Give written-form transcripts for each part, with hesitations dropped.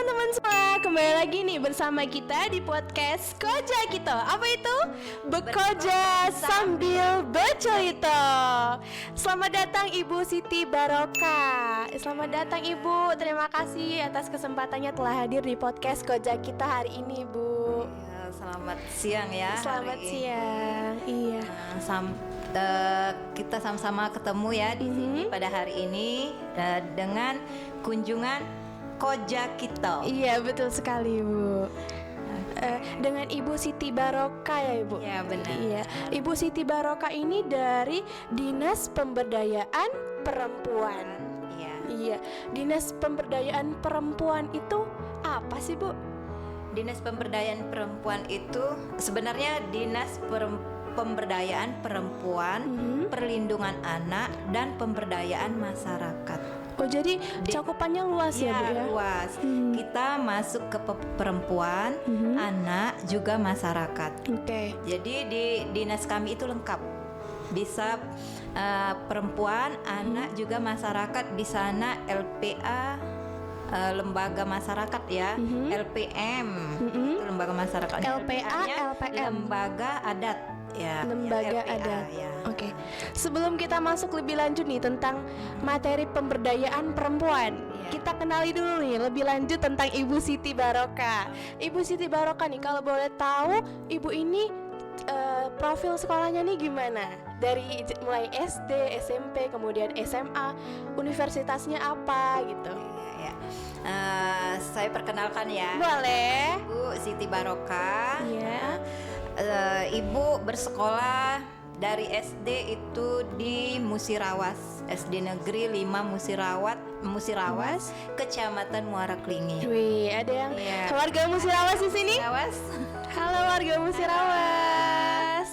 teman-teman semua, kembali lagi nih bersama kita di podcast Koja Kita. Apa itu? Bekoja sambil bercerita. Selamat datang Ibu Siti Baroka. Selamat datang Ibu, terima kasih atas kesempatannya telah hadir di podcast Koja Kita hari ini, Bu. Ya, selamat siang ya. Selamat siang. Iya. Kita sama-sama ketemu ya di sini pada hari ini dengan kunjungan Koja Kita. Iya, betul sekali, Bu. Dengan Ibu Siti Baroka ya, Ibu? Ya, benar. Iya. Ibu Siti Baroka ini dari Dinas Pemberdayaan Perempuan. Iya. Iya. Dinas Pemberdayaan Perempuan itu apa sih, Bu? Dinas Pemberdayaan Perempuan itu sebenarnya Pemberdayaan Perempuan, Perlindungan Anak, dan Pemberdayaan Masyarakat. Oh, jadi cakupannya luas ya, Bu ya? Luas. Kita masuk ke perempuan, anak, juga masyarakat. Oke. Jadi di dinas kami itu lengkap. Bisa perempuan, anak, juga masyarakat. Di sana LPA, lembaga masyarakat ya, LPM, itu lembaga masyarakat. LPA, LPM, lembaga adat. Ya, lembaga LPA, adat. ya. Oke. Sebelum kita masuk lebih lanjut nih tentang materi pemberdayaan perempuan, kita kenali dulu nih lebih lanjut tentang Ibu Siti Baroka. Ibu Siti Baroka nih, kalau boleh tahu, Ibu ini profil sekolahnya nih gimana? Dari mulai SD, SMP, kemudian SMA, universitasnya apa gitu? Ya. Saya perkenalkan ya. Boleh. Ibu Siti Baroka. Iya. Ibu bersekolah dari SD itu di Musirawas, SD Negeri 5 Musirawas, Kecamatan Muara Klingi. Wih, ada yang warga Musirawas di sini? Musirawas. Halo warga Musirawas.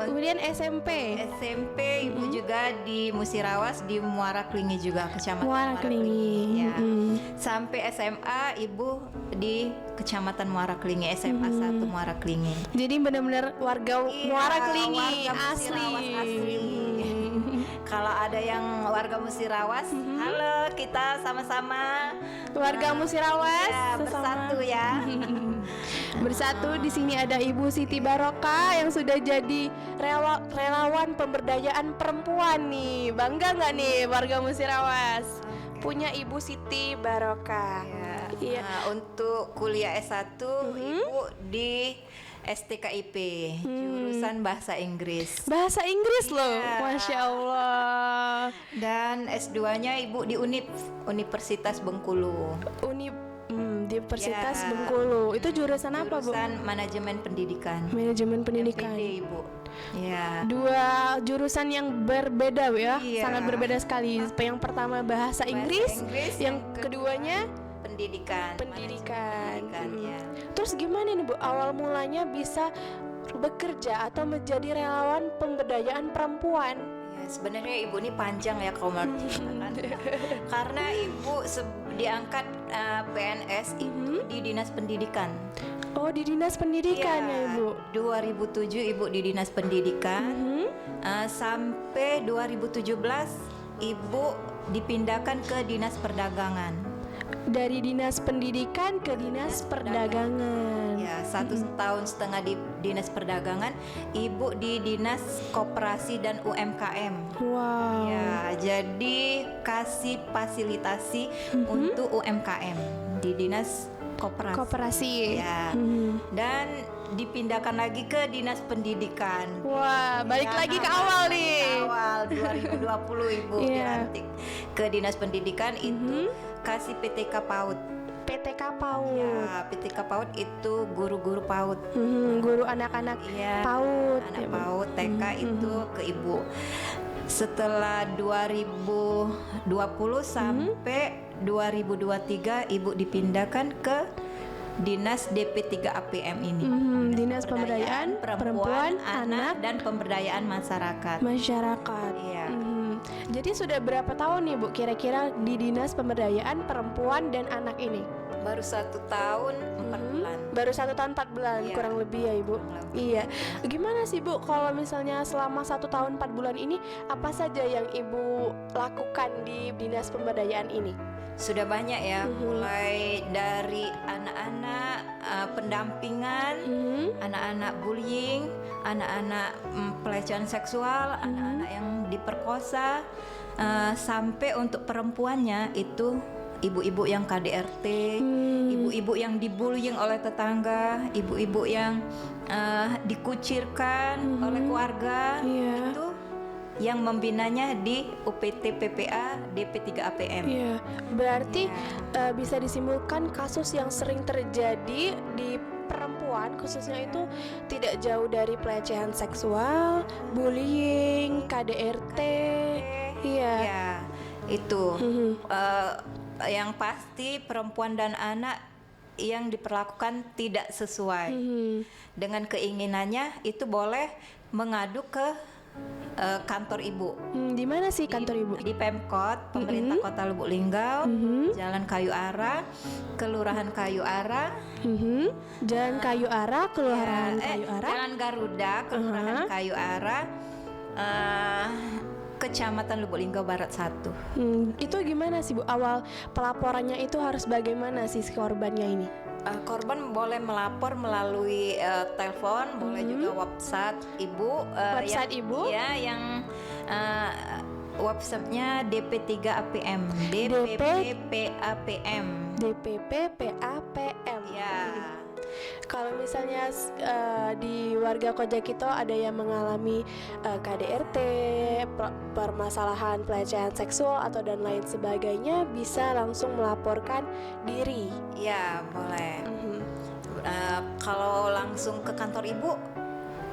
Kemudian SMP. Ibu juga di Musirawas, di Muara Klingi juga, Kecamatan Muara Klingi. Ya. Sampai SMA Ibu di Kecamatan Muara Klingi, SMA 1 Muara Klingi. Jadi benar-benar warga Muara Klingi warga asli. Musirawas asli. Kalau ada yang warga Musirawas, halo, kita sama-sama Warga Musirawas ya, bersatu ya. Bersatu. Di sini ada Ibu Siti Baroka yang sudah jadi relawan pemberdayaan perempuan nih. Bangga nggak nih warga Musirawas punya Ibu Siti Baroka? Iya. Nah, untuk kuliah S1 Ibu di STKIP, jurusan Bahasa Inggris. Bahasa Inggris loh, Iya. Masya Allah. Dan S2-nya Ibu di Universitas Bengkulu. Di Universitas Ya. Bengkulu. Itu jurusan apa, Bu? Jurusan Manajemen Pendidikan. Manajemen Pendidikan. MPD, Ibu. Ya. Dua jurusan yang berbeda ya, Iya. sangat berbeda sekali. Yang pertama bahasa Inggris, yang keduanya Pendidikan. pendidikan. Manajemen pendidikan, ya. Terus gimana nih, Bu, awal mulanya bisa bekerja atau menjadi relawan pemberdayaan perempuan? Ya, sebenarnya Ibu ini panjang ya kalau mau diceritakan. Karena Ibu diangkat PNS itu di Dinas Pendidikan. Oh, di Dinas Pendidikan ya, Ibu. 2007 Ibu di Dinas Pendidikan. Sampai 2017 Ibu dipindahkan ke Dinas Perdagangan. Dari Dinas Pendidikan ke Dinas Perdagangan. Ya, 1,5 tahun di Dinas Perdagangan, Ibu di Dinas Koperasi dan UMKM. Wow. Ya, jadi kasih fasilitasi untuk UMKM di Dinas Koperasi. Ya. Dan dipindahkan lagi ke Dinas Pendidikan. Wah, balik Ya, lagi ke awal nih. Awal 2020 Ibu dilantik ke Dinas Pendidikan itu kasih PTK PAUD. PTK PAUD. Ya, PTK PAUD itu guru-guru PAUD. Guru anak-anak Ya, PAUD. anak PAUD TK itu ke Ibu. Setelah 2020 sampai 2023 Ibu dipindahkan ke Dinas DP3 APM ini. Dinas Pemberdayaan Perempuan, Anak, dan Pemberdayaan Masyarakat. Iya. Jadi sudah berapa tahun nih, Bu, kira-kira di Dinas Pemberdayaan Perempuan dan Anak ini? Baru 1 tahun 4 bulan. Baru 1 tahun 4 bulan, Iya. kurang lebih ya, Ibu. Kurang lebih. Iya. Gimana sih, Bu, kalau misalnya selama 1 tahun 4 bulan ini apa saja yang Ibu lakukan di Dinas Pemberdayaan ini? Sudah banyak ya, mulai dari anak-anak pendampingan, anak-anak bullying, anak-anak pelecehan seksual, anak-anak yang diperkosa, sampai untuk perempuannya itu ibu-ibu yang KDRT, ibu-ibu yang dibullying oleh tetangga, ibu-ibu yang dikucirkan oleh keluarga, itu yang membinanya di UPT PPA DP3 APM. Iya, berarti bisa disimpulkan kasus yang sering terjadi di perempuan khususnya itu tidak jauh dari pelecehan seksual, bullying, KDRT. Iya. Ya, itu. Yang pasti perempuan dan anak yang diperlakukan tidak sesuai dengan keinginannya itu boleh mengadu ke kantor ibu. Di mana sih kantor ibu? Di Pemkot, pemerintah Kota Lubuk Linggau, Jalan Kayu Ara, Kelurahan Kayu Ara, Jalan Kayu Ara, Kelurahan Kayu Ara, Jalan Garuda, Kelurahan Kayu Ara, Kecamatan Lubuk Linggau Barat 1. Itu gimana sih Bu? Awal pelaporannya itu harus bagaimana sih si korbannya ini? Korban boleh melapor melalui telepon, boleh juga website ibu. Website ibu? Ya, yang websitenya DP3 APM, DPPAPM. DPPAPM. Ya. Kalau misalnya di warga Kojakito ada yang mengalami KDRT, permasalahan pelecehan seksual atau dan lain sebagainya, bisa langsung melaporkan diri. Ya, boleh. Kalau langsung ke kantor ibu,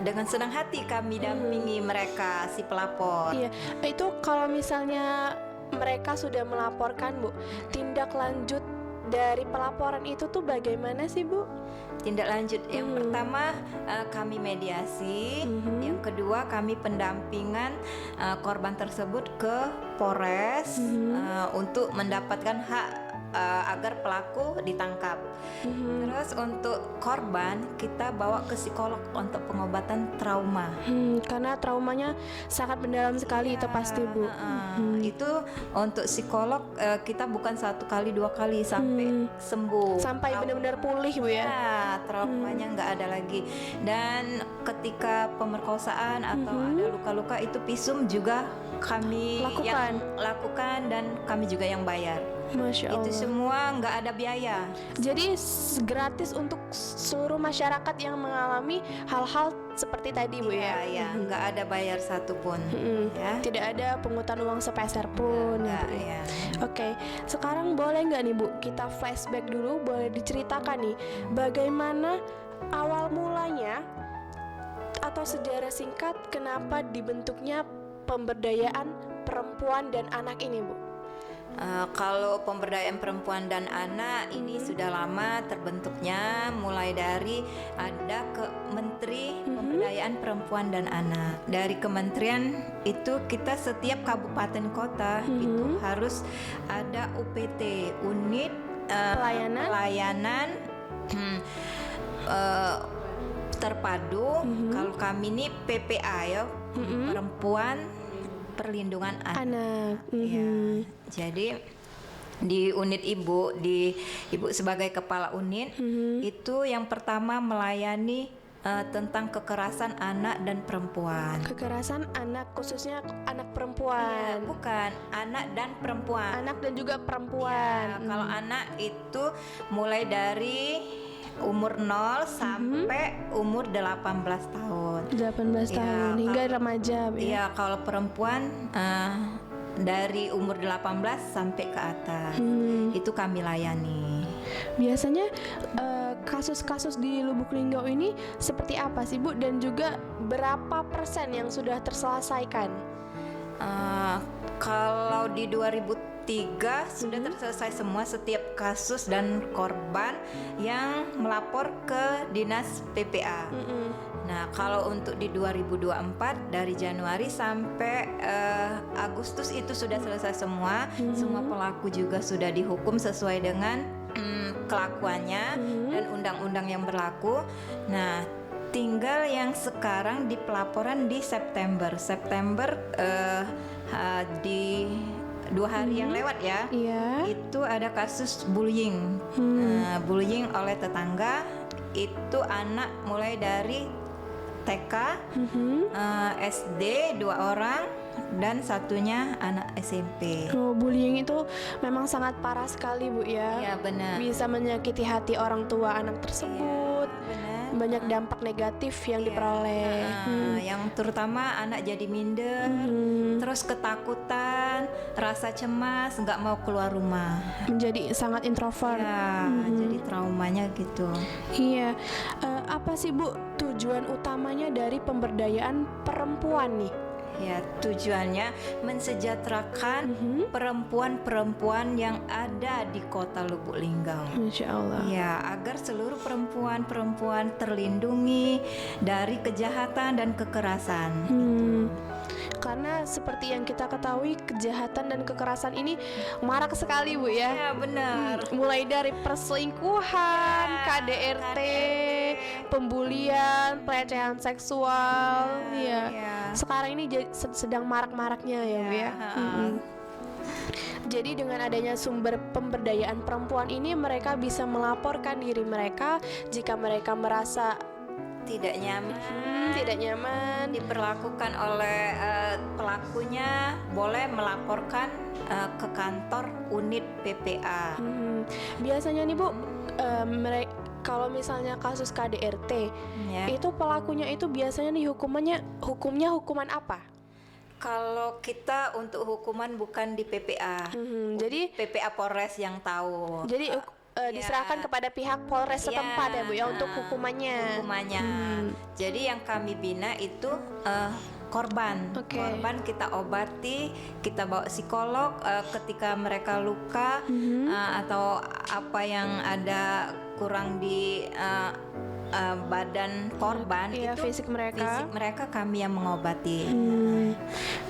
dengan senang hati kami dampingi mereka si pelapor. Iya, itu kalau misalnya mereka sudah melaporkan Bu, tindak lanjut dari pelaporan itu tuh bagaimana sih Bu? Tindak lanjut yang pertama kami mediasi, yang kedua kami pendampingan korban tersebut ke Polres untuk mendapatkan hak agar pelaku ditangkap. Terus untuk korban kita bawa ke psikolog untuk pengobatan trauma. Karena traumanya sangat mendalam sekali itu pasti Bu. Itu untuk psikolog kita bukan 1 kali 2 kali sampai sembuh. Sampai benar-benar pulih Bu ya. Traumanya nggak ada lagi. Dan ketika pemerkosaan atau ada luka-luka itu visum juga kami yang lakukan dan kami juga yang bayar. Masya Allah. Itu semua nggak ada biaya. Jadi gratis untuk seluruh masyarakat yang mengalami hal-hal seperti tadi Bu ya. Iya, nggak ada bayar satupun. Ya. Tidak ada pungutan uang sepeser pun. Ya. Oke, sekarang boleh nggak nih Bu kita flashback dulu, boleh diceritakan nih bagaimana awal mulanya atau sejarah singkat kenapa dibentuknya pemberdayaan perempuan dan anak ini Bu? Kalau pemberdayaan perempuan dan anak ini sudah lama terbentuknya, mulai dari ada ke Menteri Pemberdayaan Perempuan dan Anak. Dari kementerian itu kita setiap kabupaten kota itu harus ada UPT, unit pelayanan terpadu. Kalau kami ini PPA ya, Perempuan Perlindungan Anak. Ya, jadi di unit ibu sebagai kepala unit itu yang pertama melayani tentang kekerasan anak dan perempuan. Kekerasan anak khususnya anak perempuan. Bukan, anak dan perempuan. Anak dan juga perempuan. Ya, kalau anak itu mulai dari umur 0 sampai umur 18 tahun. 18 tahun hingga remaja. Iya, kalau perempuan dari umur 18 sampai ke atas. Itu kami layani. Biasanya kasus-kasus di Lubuk Linggau ini seperti apa sih Bu, dan juga berapa persen yang sudah terselesaikan? Kalau di 2003 sudah terselesai semua setiap kasus dan korban yang melapor ke dinas PPA. Nah, kalau untuk di 2024 dari Januari sampai Agustus itu sudah selesai semua. Semua pelaku juga sudah dihukum sesuai dengan kelakuannya dan undang-undang yang berlaku. Nah, tinggal yang sekarang di pelaporan di September 2 hari yang lewat ya. Iya. Itu ada kasus bullying. Bullying oleh tetangga. Itu anak mulai dari TK, SD 2 orang dan satunya anak SMP. Oh, bullying itu memang sangat parah sekali, Bu ya. Iya benar. Bisa menyakiti hati orang tua anak tersebut. Benar. Banyak dampak negatif yang diperoleh. Yang terutama anak jadi minder, terus ketakutan, rasa cemas, nggak mau keluar rumah. Menjadi sangat introvert. Ya, jadi traumanya gitu. Iya. Apa sih, Bu, tujuan utamanya dari pemberdayaan perempuan nih? Ya, tujuannya mensejahterakan perempuan-perempuan yang ada di Kota Lubuk Linggau. Masya Allah. Ya, agar seluruh perempuan-perempuan terlindungi dari kejahatan dan kekerasan. Karena seperti yang kita ketahui, kejahatan dan kekerasan ini marak sekali, Bu ya. Ya, benar. Mulai dari perselingkuhan, KDRT, pembulian, pelecehan seksual, ya. Sekarang ini sedang marak-maraknya ya, Bu ya. Jadi dengan adanya sumber pemberdayaan perempuan ini, mereka bisa melaporkan diri mereka jika mereka merasa tidak nyaman, diperlakukan oleh pelakunya, boleh melaporkan ke kantor unit PPA. Biasanya nih, Bu, kalau misalnya kasus KDRT, itu pelakunya itu biasanya nih hukumnya hukuman apa? Kalau kita untuk hukuman bukan di PPA, jadi PPA Polres yang tahu. Jadi diserahkan kepada pihak Polres setempat ya, Bu ya, untuk hukumannya. Jadi yang kami bina itu korban. Korban kita obati, kita bawa psikolog ketika mereka luka atau apa yang ada kurang di badan korban, itu fisik mereka kami yang mengobati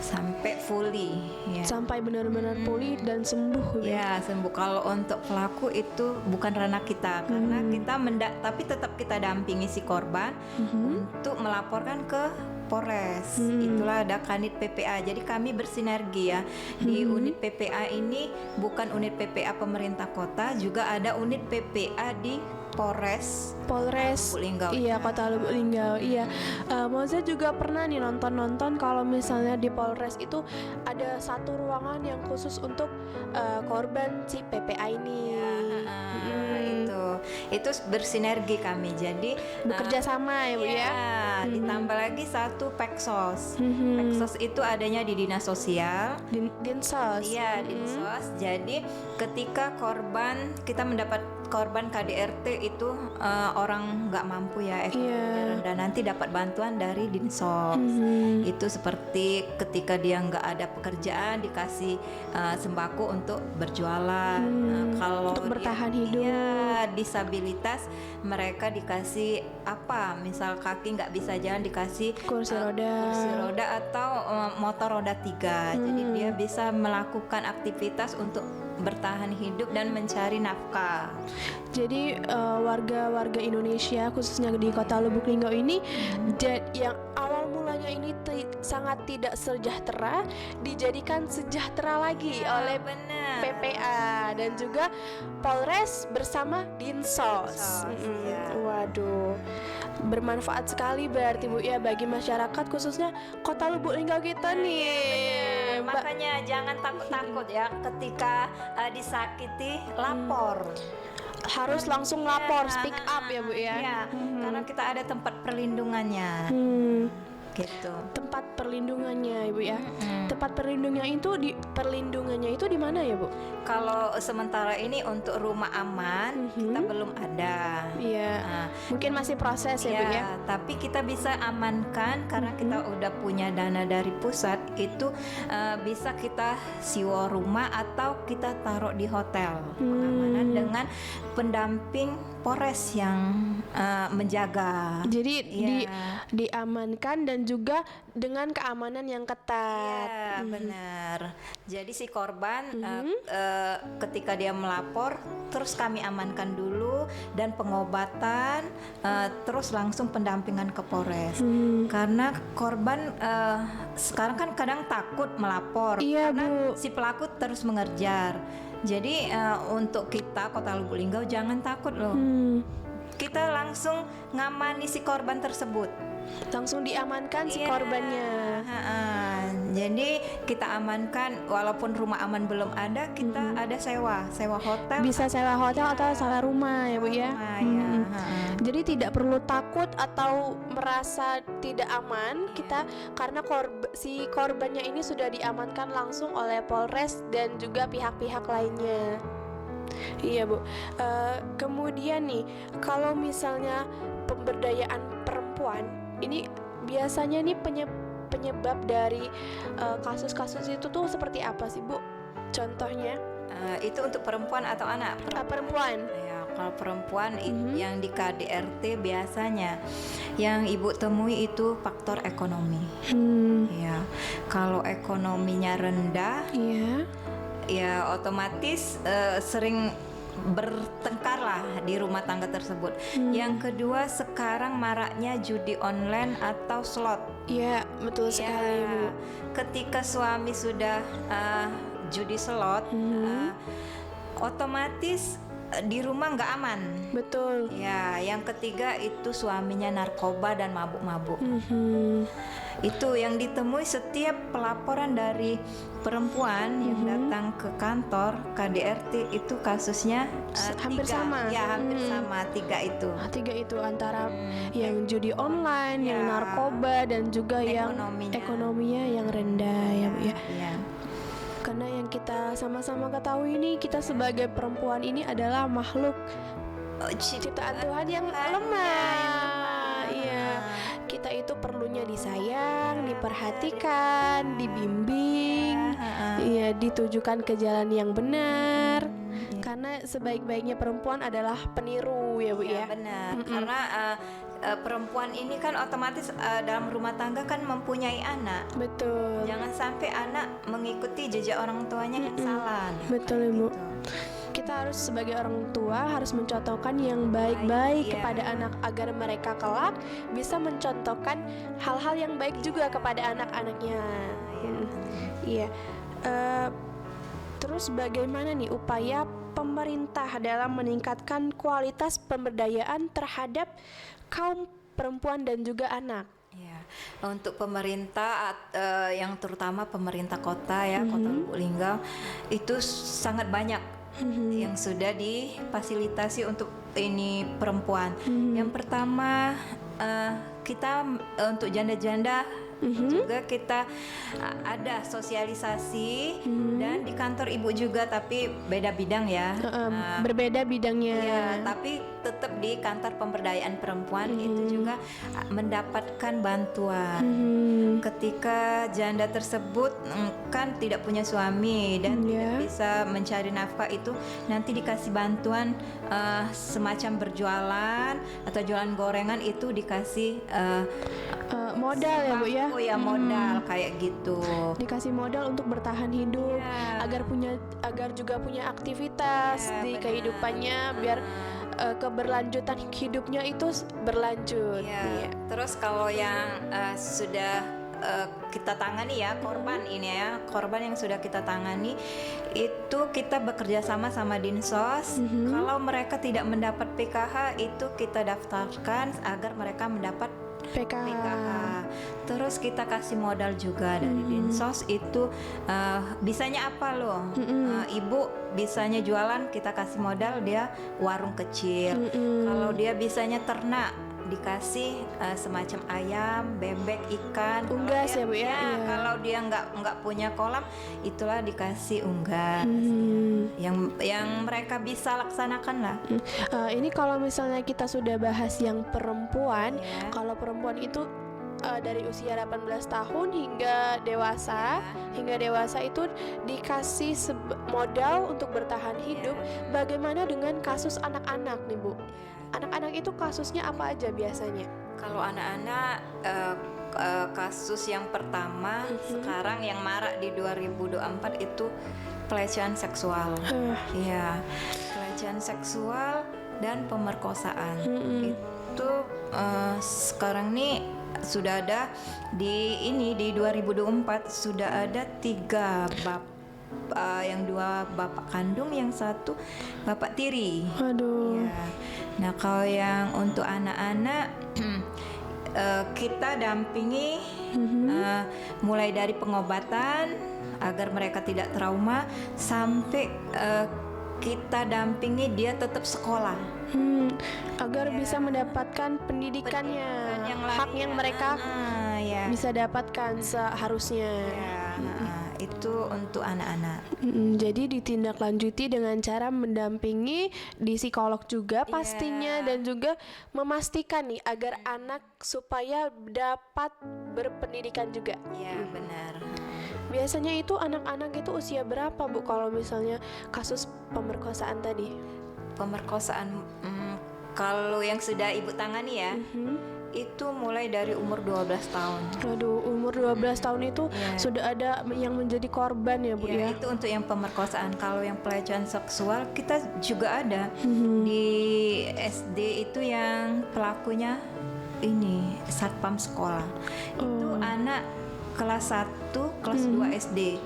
sampai fully ya. Sampai benar-benar pulih dan sembuh ya. Sembuh. Kalau untuk pelaku itu bukan ranah kita, karena kita tapi tetap kita dampingi si korban untuk melaporkan ke Polres. Itulah ada kanit PPA. Jadi kami bersinergi ya. Di unit PPA ini bukan unit PPA pemerintah kota, juga ada unit PPA di Polres Lubuk Linggau. Iya, Kota Lubuk Linggau. Iya. Moza juga pernah nih nonton kalau misalnya di Polres itu ada satu ruangan yang khusus untuk korban si PPA ini. Itu bersinergi kami. Jadi bekerja sama ya, Bu ya. Ditambah lagi satu Peksos. Peksos itu adanya di Dinas Sosial. Dinsos. Iya, Dinsos. Jadi ketika kita mendapat korban KDRT itu orang nggak mampu ya, ekonomi rendah, nanti dapat bantuan dari Dinsos. Itu seperti ketika dia nggak ada pekerjaan, dikasih sembako untuk berjualan. Kalau untuk bertahan hidup. Disabilitas, mereka dikasih apa? Misal kaki nggak bisa jalan, dikasih kursi roda atau motor roda 3. Jadi dia bisa melakukan aktivitas untuk bertahan hidup dan mencari nafkah. Jadi warga-warga Indonesia khususnya di Kota Lubuk Linggau ini yang awal mulanya ini sangat tidak sejahtera dijadikan sejahtera lagi oleh PPA dan juga Polres bersama Dinsos. Waduh, bermanfaat sekali berarti, Bu ya, bagi masyarakat khususnya Kota Lubuk Linggau kita nih. Makanya jangan takut-takut ya ketika disakiti, lapor. Harus langsung lapor, speak up ya, Bu ya. Karena kita ada tempat perlindungannya. Gitu. Tempat perlindungannya, Ibu ya. Tempat perlindungannya itu di mana ya, Bu? Kalau sementara ini untuk rumah aman kita belum ada. Iya. Mungkin masih proses ya, Bu ya. Tapi kita bisa amankan karena kita udah punya dana dari pusat. Itu bisa kita sewa rumah atau kita taruh di hotel pengamanan dengan pendamping Polres yang menjaga. Jadi diamankan dan juga dengan keamanan yang ketat. Iya, benar. Jadi si korban ketika dia melapor, terus kami amankan dulu, dulu dan pengobatan, terus langsung pendampingan ke Polres. Karena korban sekarang kan kadang takut melapor Iya, karena Bu. si pelaku terus mengejar. Jadi untuk kita Kota Lubuk Linggau jangan takut loh. Kita langsung ngamani si korban tersebut. Langsung diamankan si Iya, korbannya. Jadi kita amankan, walaupun rumah aman belum ada, kita ada sewa hotel. Bisa sewa hotel atau sewa rumah ya Bu ya. Rumah, ya. Jadi tidak perlu takut atau merasa tidak aman kita karena si korbannya ini sudah diamankan langsung oleh Polres dan juga pihak-pihak lainnya. Iya Bu. Kemudian nih, kalau misalnya pemberdayaan perempuan ini biasanya nih penyebab dari kasus-kasus itu tuh seperti apa sih Bu? Contohnya? Itu untuk perempuan atau anak? Perempuan. Ya, kalau perempuan yang di KDRT biasanya yang ibu temui itu faktor ekonomi. Ya, kalau ekonominya rendah, ya otomatis sering bertengkar lah di rumah tangga tersebut. Yang kedua, sekarang maraknya judi online atau slot. Iya, betul sekali Bu. Ketika suami sudah judi slot, otomatis di rumah nggak aman. Betul. Ya, yang ketiga itu suaminya narkoba dan mabuk-mabuk. Itu yang ditemui setiap pelaporan dari perempuan yang datang ke kantor KDRT itu kasusnya hampir tiga. sama. Ya, hampir sama, tiga itu. Tiga itu antara yang judi online, yang narkoba, dan juga yang ekonominya yang rendah ya Bu ya. Karena yang kita sama-sama ketahui ini, kita sebagai perempuan ini adalah makhluk ciptaan Tuhan yang lemah. Iya, kita itu perlunya disayang, diperhatikan, dibimbing, iya, ditujukan ke jalan yang benar. Karena sebaik-baiknya perempuan adalah peniru ya Bu ya. Benar. Karena perempuan ini kan otomatis dalam rumah tangga kan mempunyai anak. Betul. Jangan sampai anak mengikuti jejak orang tuanya yang salah. Betul Ibu. Kita harus sebagai orang tua harus mencontohkan yang baik-baik kepada anak agar mereka kelak bisa mencontohkan hal-hal yang baik juga kepada anak-anaknya. Iya. Terus bagaimana nih upaya pemerintah dalam meningkatkan kualitas pemberdayaan terhadap kaum perempuan dan juga anak? Ya, untuk pemerintah yang terutama pemerintah kota ya, Kota Lubuk Linggau itu sangat banyak yang sudah difasilitasi untuk ini perempuan. Yang pertama kita untuk janda-janda juga kita ada sosialisasi dan di kantor ibu juga, tapi beda bidang ya. Berbeda bidangnya. Ya, tapi tetap di kantor pemberdayaan perempuan itu juga mendapatkan bantuan. Ketika janda tersebut kan tidak punya suami dan tidak bisa mencari nafkah, itu nanti dikasih bantuan semacam berjualan atau jualan gorengan, itu dikasih modal ya Bu ya. Oh ya, modal kayak gitu. Dikasih modal untuk bertahan hidup, agar juga punya aktivitas di kehidupannya, biar keberlanjutan hidupnya itu berlanjut. Terus kalau yang sudah kita tangani ya, korban ini ya, korban yang sudah kita tangani itu kita bekerja sama Dinsos. Kalau mereka tidak mendapat PKH, itu kita daftarkan agar mereka mendapat PKH. Terus kita kasih modal juga dari Dinsos itu bisanya apa loh? Ibu bisanya jualan, kita kasih modal dia warung kecil. Kalau dia bisanya ternak, dikasih semacam ayam, bebek, ikan, unggas ya Bu ya. Kalau dia nggak punya kolam, itulah dikasih unggas. Yang mereka bisa laksanakan lah. Ini kalau misalnya kita sudah bahas yang perempuan, kalau perempuan itu dari usia 18 tahun hingga dewasa, itu dikasih modal untuk bertahan hidup. Bagaimana dengan kasus anak-anak nih Bu? Anak-anak itu kasusnya apa aja biasanya? Kalau anak-anak kasus yang pertama sekarang yang marak di 2024 itu pelecehan seksual. Pelecehan seksual dan pemerkosaan. Itu sekarang nih sudah ada di 2024 sudah ada 3 bab. Yang 2 bapak kandung, yang 1 bapak tiri. Aduh. Ya. Nah, kalau yang untuk anak-anak kita dampingi mulai dari pengobatan agar mereka tidak trauma sampai kita dampingi dia tetap sekolah. Agar bisa mendapatkan pendidikannya, yang hak yang mereka ya. bisa dapatkan seharusnya. Itu untuk anak-anak. Jadi ditindaklanjuti dengan cara mendampingi di psikolog juga pastinya, dan juga memastikan nih agar anak supaya dapat berpendidikan juga. Iya, benar. Biasanya itu anak-anak itu usia berapa, Bu, kalau misalnya kasus pemerkosaan tadi? Pemerkosaan kalau yang sudah ibu tangani ya, itu mulai dari umur 12 tahun. Aduh, umur 12 tahun itu sudah ada yang menjadi korban ya, Bu ya? Itu untuk yang pemerkosaan. Kalau yang pelecehan seksual kita juga ada. Di SD itu yang pelakunya ini satpam sekolah. Itu anak kelas 1, kelas 2 SD.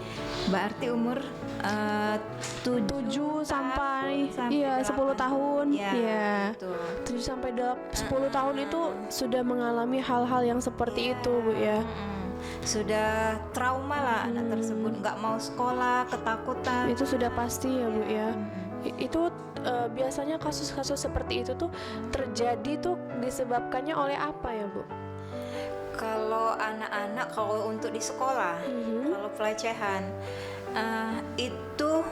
Berarti umur 7 sampai 10 tahun. Iya. 7 sampai 10 tahun itu sudah mengalami hal-hal yang seperti itu, Bu ya. Sudah trauma lah anak tersebut, nggak mau sekolah, ketakutan. Itu sudah pasti ya, Bu ya. Itu biasanya kasus-kasus seperti itu tuh terjadi tuh disebabkannya oleh apa ya, Bu? Kalau anak-anak, kalau untuk di sekolah, kalau pelecehan itu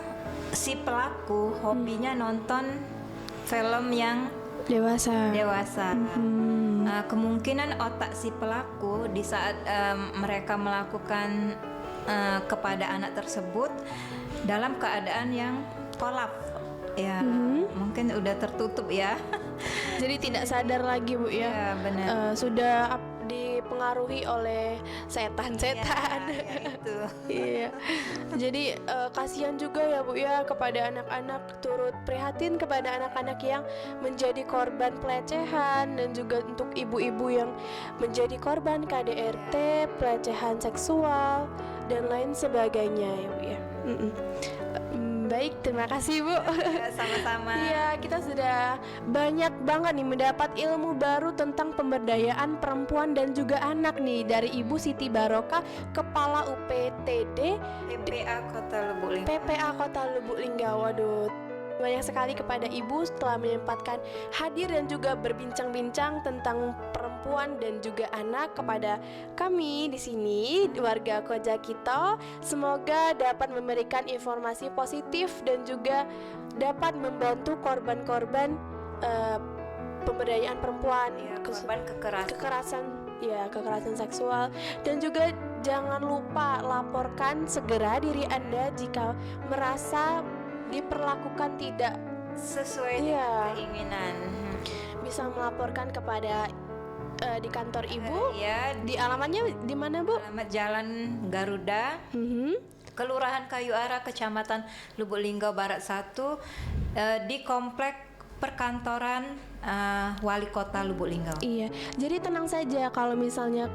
si pelaku hobinya nonton film yang dewasa. Kemungkinan otak si pelaku di saat mereka melakukan kepada anak tersebut dalam keadaan yang kolap, ya mungkin udah tertutup ya. Jadi tidak sadar lagi, Bu ya. Ya, benar. Sudah dipengaruhi oleh setan-setan. Ya, itu. Iya. Jadi kasihan juga ya, Bu ya, kepada anak-anak, turut prihatin kepada anak-anak yang menjadi korban pelecehan, dan juga untuk ibu-ibu yang menjadi korban KDRT, pelecehan seksual dan lain sebagainya ya, Bu ya. Baik, terima kasih, Bu. Ya, sama-sama. Iya, kita sudah banyak banget nih mendapat ilmu baru tentang pemberdayaan perempuan dan juga anak nih dari Ibu Siti Barokah, Kepala UPTD PPA Kota Lubuk Linggau. Waduh, banyak sekali kepada Ibu setelah menyempatkan hadir dan juga berbincang-bincang tentang perempuan dan juga anak kepada kami di sini warga Koja Kito. Semoga dapat memberikan informasi positif dan juga dapat membantu korban-korban pemberdayaan perempuan, korban kekerasan seksual. Dan juga jangan lupa laporkan segera diri Anda jika merasa diperlakukan tidak sesuai dengan keinginan. Bisa melaporkan kepada di kantor Ibu. Ya, di alamatnya di mana, Bu? Alamat Jalan Garuda, Kelurahan Kayu Ara, Kecamatan Lubuk Linggau Barat 1, di komplek perkantoran Wali Kota Lubuk Linggau. Iya, jadi tenang saja kalau misalnya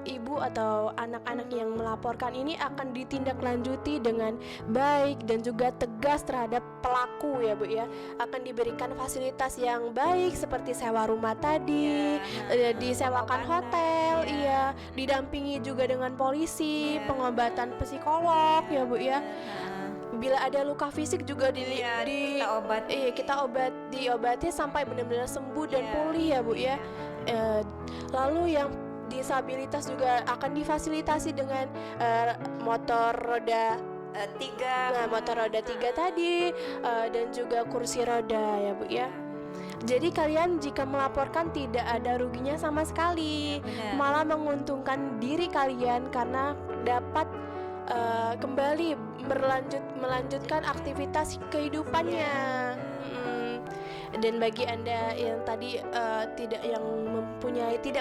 ibu atau anak-anak yang melaporkan ini akan ditindaklanjuti dengan baik dan juga tegas terhadap pelaku ya, Bu ya. Akan diberikan fasilitas yang baik seperti sewa rumah tadi, disewakan hotel, didampingi juga dengan polisi, pengobatan psikolog ya, Bu ya. Bila ada luka fisik juga kita diobati sampai benar-benar sembuh dan pulih ya, Bu ya. Lalu yang disabilitas juga akan difasilitasi dengan motor roda 3. Motor roda 3 tadi, dan juga kursi roda ya, Bu ya. Jadi kalian jika melaporkan tidak ada ruginya sama sekali. Malah menguntungkan diri kalian karena dapat melanjutkan aktivitas kehidupannya. Dan bagi Anda yang tadi tidak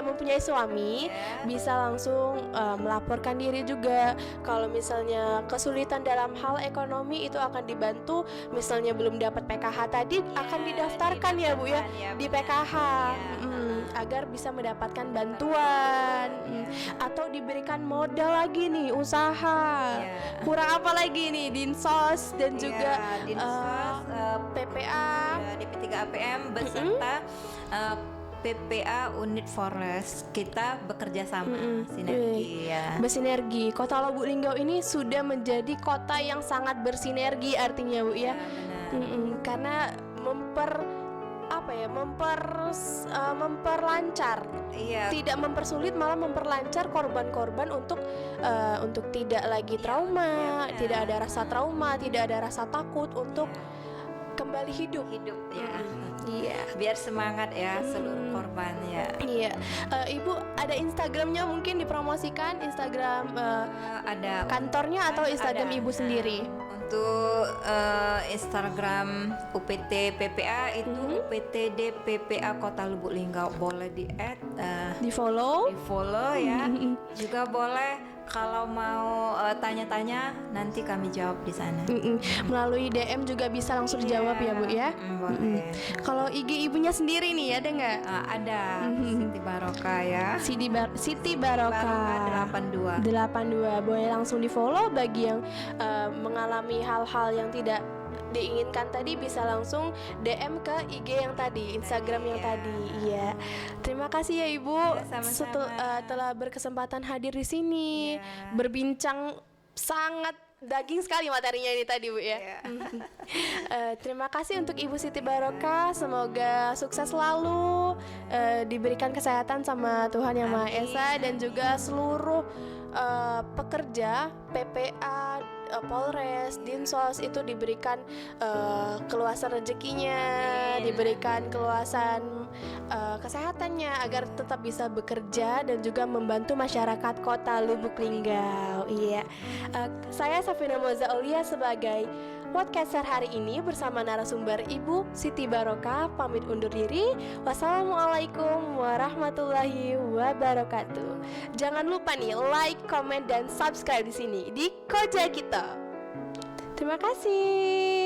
mempunyai suami, bisa langsung melaporkan diri juga. Kalau misalnya kesulitan dalam hal ekonomi itu akan dibantu. Misalnya belum dapat PKH tadi akan didaftarkan ya Bu ya di PKH, agar bisa mendapatkan bantuan, atau diberikan modal lagi nih usaha. Kurang apa lagi nih, Dinsos dan juga PPA, DP3APM beserta PPA Unit Forest, kita bekerja sama sinergi ya. Bersinergi. Kota Lubuk Linggau ini sudah menjadi kota yang sangat bersinergi artinya Bu ya. Karena memperlancar, tidak mempersulit, malah memperlancar korban-korban untuk tidak lagi trauma, tidak ada rasa trauma, tidak ada rasa takut untuk kembali hidup ya. Iya. Biar semangat ya seluruh korban ya. Iya. Ibu ada Instagramnya mungkin dipromosikan, Instagram ada kantornya atau Instagram ada. Ibu sendiri? Untuk Instagram UPT PPA itu UPTD PPA Kota Lubuk Linggau, boleh di follow ya. Juga boleh kalau mau tanya-tanya, nanti kami jawab di sana. Melalui DM juga bisa langsung dijawab ya Bu ya. Boleh. Kalau IG ibunya sendiri nih ada nggak? Ada Siti Baroka ya. Siti Baroka 82. Boleh langsung di follow. Bagi yang mengalami hal-hal yang tidak diinginkan tadi, bisa langsung DM ke IG yang tadi, Instagram yang tadi. Iya. Terima kasih ya Ibu telah berkesempatan hadir di sini, berbincang sangat daging sekali materinya ini tadi Bu ya. Terima kasih untuk Ibu Siti Baroka, semoga sukses selalu, diberikan kesehatan sama Tuhan Yang Maha Esa, dan juga seluruh pekerja PPA, Polres, Dinsos itu diberikan keluasan rezekinya, diberikan keluasan kesehatannya agar tetap bisa bekerja dan juga membantu masyarakat Kota Lubuk Linggau. Iya. Saya Safina Moza Aulia sebagai podcaster hari ini bersama narasumber Ibu Siti Baroka pamit undur diri. Wassalamualaikum warahmatullahi wabarakatuh. Jangan lupa nih like, comment, dan subscribe di sini di Koja Kita. Terima kasih.